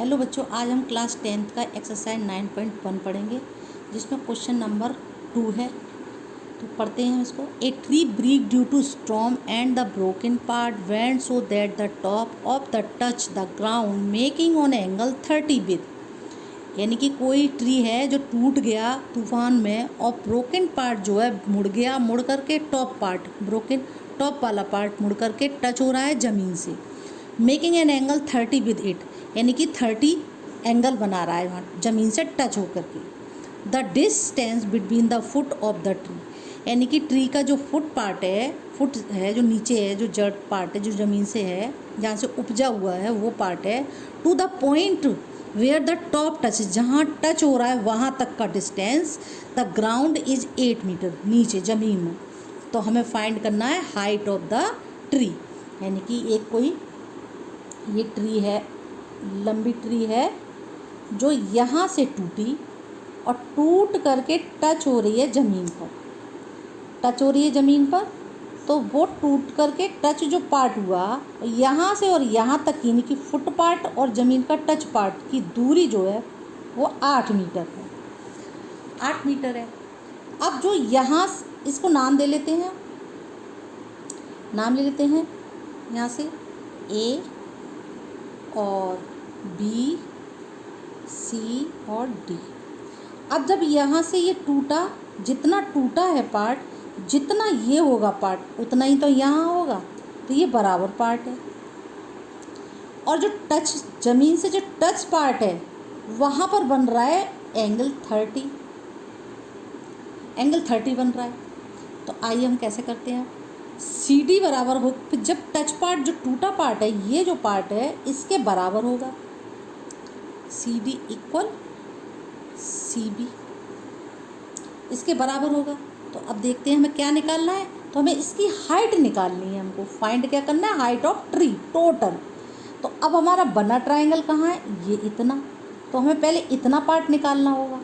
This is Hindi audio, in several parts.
हेलो बच्चों, आज हम क्लास 10th का एक्सरसाइज 9.1 पढ़ेंगे जिसमें क्वेश्चन नंबर 2 है। तो पढ़ते हैं इसको। A tree break due to storm and the broken part went so that the top of the touch the ground making on angle 30 with. यानी कि कोई ट्री है जो टूट गया तूफान में और ब्रोकन पार्ट जो है मुड़ गया, मुड़ करके टॉप पार्ट ब्रोकन टॉप वाला पार्ट मुड़ करके टच हो रहा है ज़मीन से। Making an angle 30 with it, यानी कि 30 एंगल बना रहा है वहाँ ज़मीन से टच होकर के। The distance between the foot of the tree, यानी कि ट्री का जो फुट पार्ट है, फुट है जो नीचे है, जो जड़ पार्ट है जो ज़मीन से है, जहाँ से उपजा हुआ है वो पार्ट है, to the point where the top touch, जहाँ टच हो रहा है वहाँ तक का distance, the ground is 8 metre, नीचे ज़मीन में। तो हमें फाइंड करना है हाइट ऑफ द ट्री, यानी कि एक कोई ये ट्री है, लंबी ट्री है जो यहाँ से टूटी और टूट करके टच हो रही है ज़मीन पर, टच हो रही है ज़मीन पर। तो वो टूट करके टच जो पार्ट हुआ यहाँ से और यहाँ तक, यानी कि फुट पार्ट और ज़मीन का टच पार्ट की दूरी जो है वो 8 मीटर है, 8 मीटर है। अब जो यहाँ इसको नाम दे लेते हैं, नाम ले लेते हैं यहाँ से ए और बी, सी और डी। अब जब यहाँ से ये टूटा, जितना टूटा है पार्ट, जितना ये होगा पार्ट उतना ही तो यहाँ होगा, तो ये बराबर पार्ट है। और जो टच ज़मीन से जो टच पार्ट है वहाँ पर बन रहा है एंगल 30, एंगल 30 बन रहा है। तो आइए हम कैसे करते हैं। सी डी बराबर हो, फिर जब टच पार्ट जो टूटा पार्ट है, ये जो पार्ट है इसके बराबर होगा, C D equal C B, इसके बराबर होगा। तो अब देखते हैं हमें क्या निकालना है। तो हमें इसकी हाइट निकालनी है, हमको फाइंड क्या करना है, हाइट ऑफ ट्री टोटल। तो अब हमारा बना ट्राइंगल कहाँ है, ये इतना, तो हमें पहले इतना पार्ट निकालना होगा,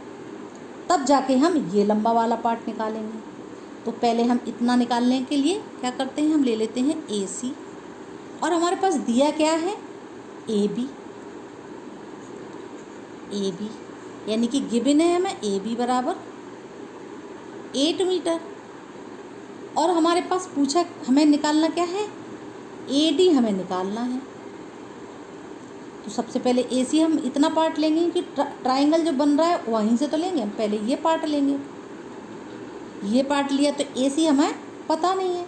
तब जाके हम ये लंबा वाला पार्ट निकालेंगे। तो पहले हम इतना निकालने के लिए क्या करते हैं, हम ले लेते हैं ए सी, और हमारे पास दिया क्या है ए बी, ए बी यानी कि गिवन है हमें ए बी बराबर 8 मीटर। और हमारे पास पूछा हमें निकालना क्या है, ए डी हमें निकालना है। तो सबसे पहले ए सी हम इतना पार्ट लेंगे कि ट्राइंगल जो बन रहा है वहीं से तो लेंगे, हम पहले ये पार्ट लेंगे। ये पार्ट लिया तो ए सी हमें पता नहीं है,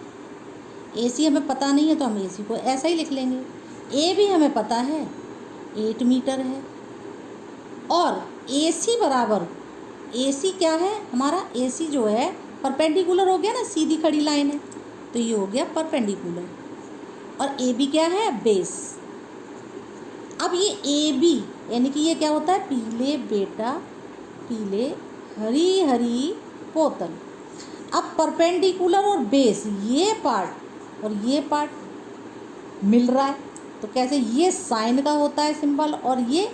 ए सी हमें पता नहीं है तो हम ए सी को ऐसा ही लिख लेंगे। ए भी हमें पता है 8 मीटर है, और ए सी बराबर, ए सी क्या है हमारा, ए सी जो है परपेंडिकुलर हो गया ना, सीधी खड़ी लाइन है, तो ये हो गया परपेंडिकुलर। और ए बी क्या है, बेस। अब ये ए बी यानी कि ये क्या होता है, पीले बेटा पीले हरी हरी बोतल। अब परपेंडिकुलर और बेस, ये पार्ट और ये पार्ट मिल रहा है, तो कैसे, ये साइन का होता है सिंबल और ये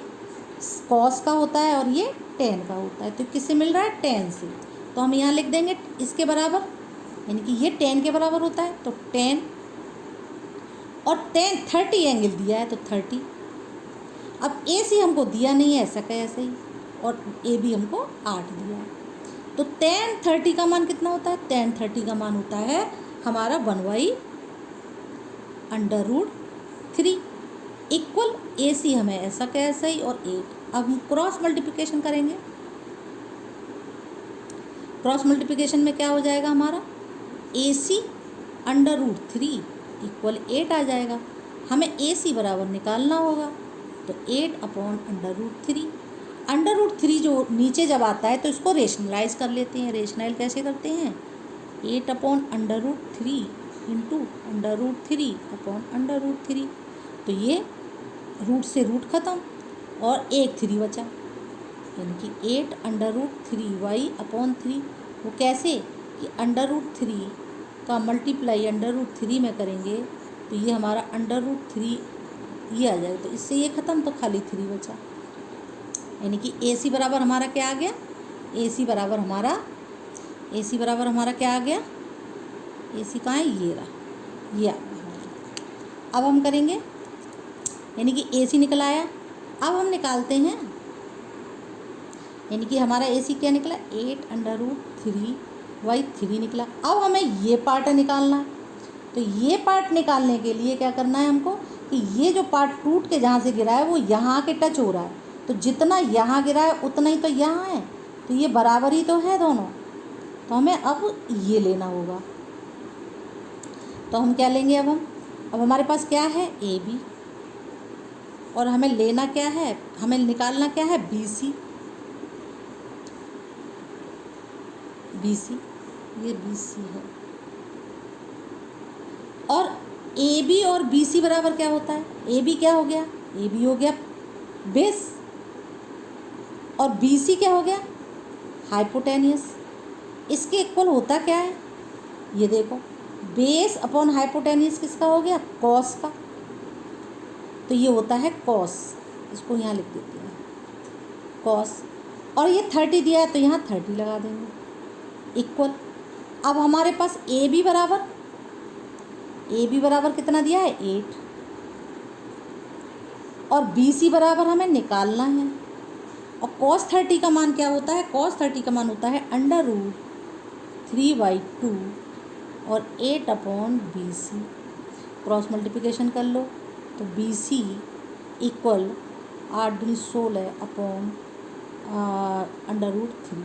कॉस का होता है और ये टेन का होता है। तो किससे मिल रहा है, टेन से। तो हम यहाँ लिख देंगे इसके बराबर, यानी कि ये 10 के बराबर होता है, तो 10 और 10 30 एंगल दिया है तो 30। अब ए सी हमको दिया नहीं है, ऐसा का ऐसे ही, और ए बी हमको 8 दिया है। तो 10 30 का मान कितना होता है, 10 30 का मान होता है हमारा 1/√3 इक्वल ए सी हमें ऐसा का ऐसा ही और 8। अब हम क्रॉस मल्टीप्लिकेशन करेंगे। क्रॉस मल्टीप्लिकेशन में क्या हो जाएगा हमारा, ए सी √3 इक्वल 8 आ जाएगा। हमें ए सी बराबर निकालना होगा, तो 8/√3। √3 जो नीचे जब आता है तो इसको रेशनलाइज कर लेते हैं। रेशनलाइज कैसे करते हैं, 8/√3 इंटू √3/√3। तो ये रूट से रूट ख़त्म और एक 3 बचा, यानी कि 8/√3y/3। वो कैसे कि √3 का मल्टीप्लाई √3 में करेंगे तो ये हमारा √3 ये आ जाएगा, तो इससे ये ख़त्म, तो खाली 3 बचा। यानी कि ए सी बराबर हमारा क्या आ गया, ए सी बराबर हमारा क्या आ गया, ए सी कहाँ है, ये रहा, ये आ गया हमारा। अब हम करेंगे, यानी कि ए सी निकल आया अब हम निकालते हैं, यानी कि हमारा AC क्या निकला, 8√3/3 निकला। अब हमें ये पार्ट निकालना है, तो ये पार्ट निकालने के लिए क्या करना है हमको कि ये जो पार्ट टूट के जहाँ से गिरा है वो यहाँ के टच हो रहा है, तो जितना यहाँ गिरा है उतना ही तो यहाँ है, तो ये बराबर ही तो है दोनों। तो हमें अब ये लेना होगा, तो हम क्या लेंगे अब हमारे पास क्या है AB, और हमें लेना क्या है, हमें निकालना क्या है BC। ये BC है, और AB और BC बराबर क्या होता है, AB क्या हो गया, AB हो गया बेस, और BC क्या हो गया, हाइपोटेनियस। इसके इक्वल होता क्या है, ये देखो, बेस अपॉन हाइपोटेनियस किसका हो गया, कॉस का, तो ये होता है कॉस, इसको यहाँ लिख देते हैं कॉस, और ये 30 दिया है तो यहाँ 30 लगा देंगे, इक्वल। अब हमारे पास AB बराबर कितना दिया है, 8, और BC बराबर हमें निकालना है, और cos 30 का मान क्या होता है, cos 30 का मान होता है √3/2 और 8/BC। क्रॉस मल्टीप्लिकेशन कर लो तो BC इक्वल 8/16/√3।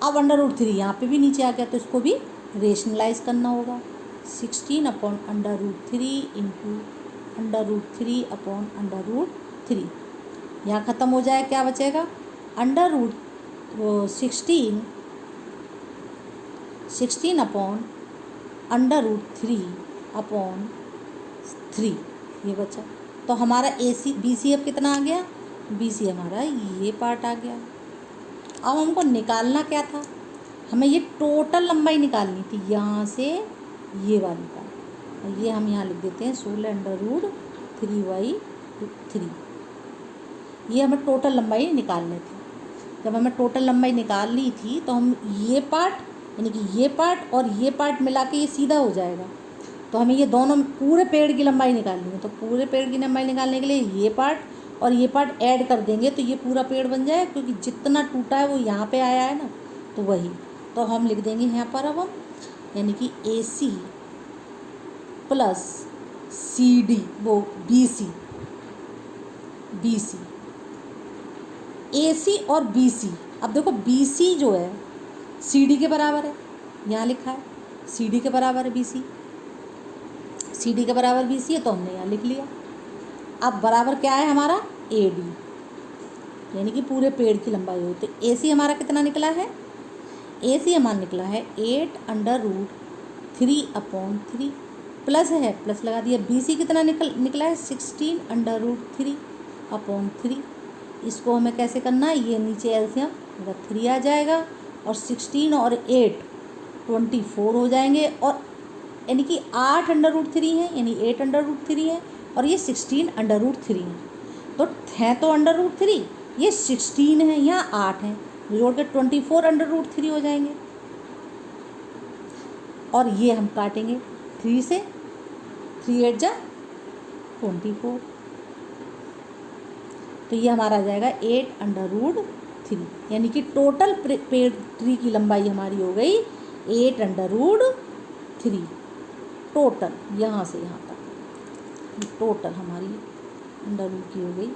अब √3 यहाँ पे भी नीचे आ गया, तो इसको भी रेशनलाइज करना होगा, 16/√3 इंटू √3/√3। यहाँ ख़त्म हो जाए, क्या बचेगा, √16/√3/3 ये बचा। तो हमारा BC अब कितना आ गया, BC हमारा ये पार्ट आ गया। अब हमको निकालना क्या था, हमें ये टोटल लंबाई निकालनी थी, यहाँ से ये वाली पार्ट, और ये हम यहाँ लिख देते हैं 16√3/3। ये हमें टोटल लंबाई निकालनी थी। जब हमें टोटल लंबाई निकालनी थी तो हम ये पार्ट, यानी कि ये पार्ट और ये पार्ट मिला के ये सीधा हो जाएगा, तो हमें ये दोनों पूरे पेड़ की लंबाई निकालनी है। तो पूरे पेड़ की लंबाई निकालने के लिए ये पार्ट और ये पार्ट ऐड कर देंगे तो ये पूरा पेड़ बन जाएगा, क्योंकि जितना टूटा है वो यहाँ पे आया है ना, तो वही। तो हम लिख देंगे यहाँ पर अब हम, यानी कि AC प्लस CD वो BC AC और BC। अब देखो BC जो है CD के बराबर है, यहाँ लिखा है CD के बराबर है BC, CD के बराबर BC है, तो हमने यहाँ लिख लिया। अब बराबर क्या है हमारा AD, यानी कि पूरे पेड़ की लंबाई हो। तो AC हमारा कितना निकला है, AC हमारा निकला है 8√3/3 प्लस है, प्लस लगा दिया। BC कितना निकला है 16√3/3। इसको हमें कैसे करना है, ये नीचे एलसीएम 3 आ जाएगा, और 16 और 8 24 हो जाएंगे, और यानी कि 8√3 है, यानी 8√3 है, और ये 16√3 है। तो है तो √3, ये 16 है, यहाँ 8 है, जोड़ के 24√3 हो जाएंगे। और ये हम काटेंगे 3 से, 3 8 जा 24, तो ये हमारा आ जाएगा 8√3, यानी कि टोटल पेड़ ट्री की लंबाई हमारी हो गई 8√3 टोटल, यहाँ से यहाँ तक टोटल हमारी √3 की हो गई